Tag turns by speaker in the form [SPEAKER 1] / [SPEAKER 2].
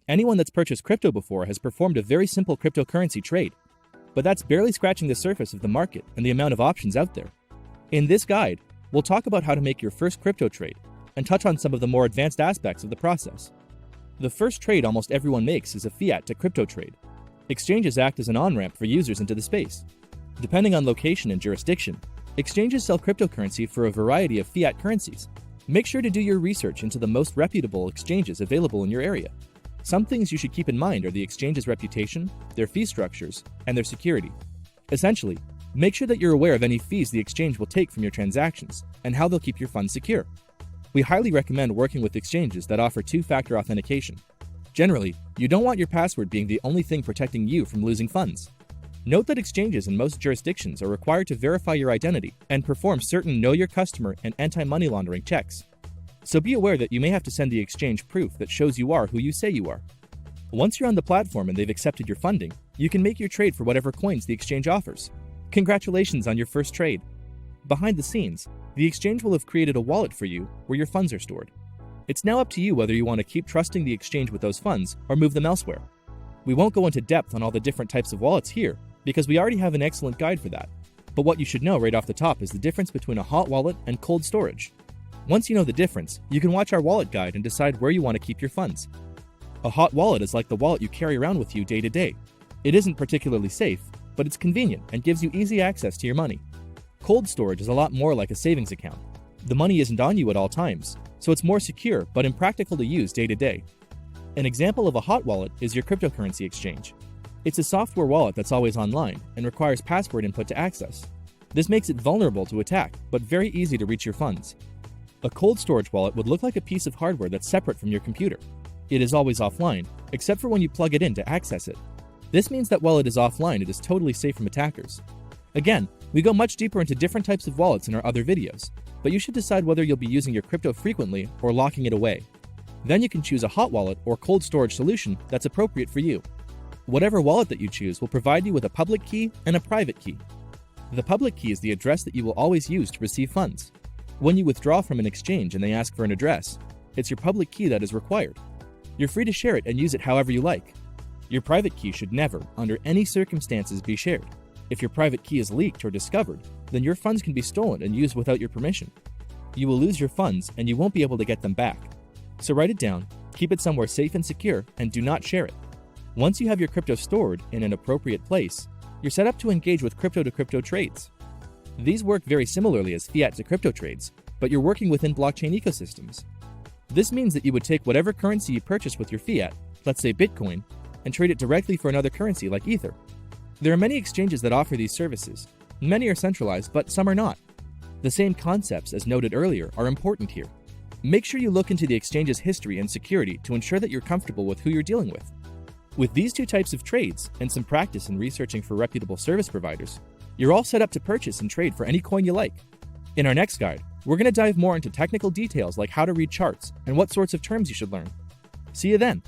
[SPEAKER 1] Anyone that's purchased crypto before has performed a very simple cryptocurrency trade, but that's barely scratching the surface of the market and the amount of options out there. In this guide, we'll talk about how to make your first crypto trade and touch on some of the more advanced aspects of the process. The first trade almost everyone makes is a fiat to crypto trade. Exchanges act as an on-ramp for users into the space. Depending on location and jurisdiction, exchanges sell cryptocurrency for a variety of fiat currencies. Make sure to do your research into the most reputable exchanges available in your area. Some things you should keep in mind are the exchange's reputation, their fee structures, and their security. Essentially, make sure that you're aware of any fees the exchange will take from your transactions and how they'll keep your funds secure. We highly recommend working with exchanges that offer two-factor authentication. Generally, you don't want your password being the only thing protecting you from losing funds. Note that exchanges in most jurisdictions are required to verify your identity and perform certain Know Your Customer and anti-money laundering checks. So be aware that you may have to send the exchange proof that shows you are who you say you are. Once you're on the platform and they've accepted your funding, you can make your trade for whatever coins the exchange offers. Congratulations on your first trade. Behind the scenes, the exchange will have created a wallet for you where your funds are stored. It's now up to you whether you want to keep trusting the exchange with those funds or move them elsewhere. We won't go into depth on all the different types of wallets here because we already have an excellent guide for that. But what you should know right off the top is the difference between a hot wallet and cold storage. Once you know the difference, you can watch our wallet guide and decide where you want to keep your funds. A hot wallet is like the wallet you carry around with you day to day. It isn't particularly safe, but it's convenient and gives you easy access to your money. Cold storage is a lot more like a savings account. The money isn't on you at all times, so it's more secure but impractical to use day to day. An example of a hot wallet is your cryptocurrency exchange. It's a software wallet that's always online and requires password input to access. This makes it vulnerable to attack, but very easy to reach your funds. A cold storage wallet would look like a piece of hardware that's separate from your computer. It is always offline, except for when you plug it in to access it. This means that while it is offline, it is totally safe from attackers. Again, we go much deeper into different types of wallets in our other videos, but you should decide whether you'll be using your crypto frequently or locking it away. Then you can choose a hot wallet or cold storage solution that's appropriate for you. Whatever wallet that you choose will provide you with a public key and a private key. The public key is the address that you will always use to receive funds. When you withdraw from an exchange and they ask for an address, it's your public key that is required. You're free to share it and use it however you like. Your private key should never, under any circumstances, be shared. If your private key is leaked or discovered, then your funds can be stolen and used without your permission. You will lose your funds and you won't be able to get them back. So write it down, keep it somewhere safe and secure, and do not share it. Once you have your crypto stored in an appropriate place, you're set up to engage with crypto-to-crypto trades. These work very similarly as fiat to crypto trades, but you're working within blockchain ecosystems. This means that you would take whatever currency you purchase with your fiat, let's say Bitcoin, and trade it directly for another currency like Ether. There are many exchanges that offer these services. Many are centralized, but some are not. The same concepts as noted earlier are important here. Make sure you look into the exchange's history and security to ensure that you're comfortable with who you're dealing with. With these two types of trades and some practice in researching for reputable service providers, you're all set up to purchase and trade for any coin you like. In our next guide, we're going to dive more into technical details like how to read charts and what sorts of terms you should learn. See you then!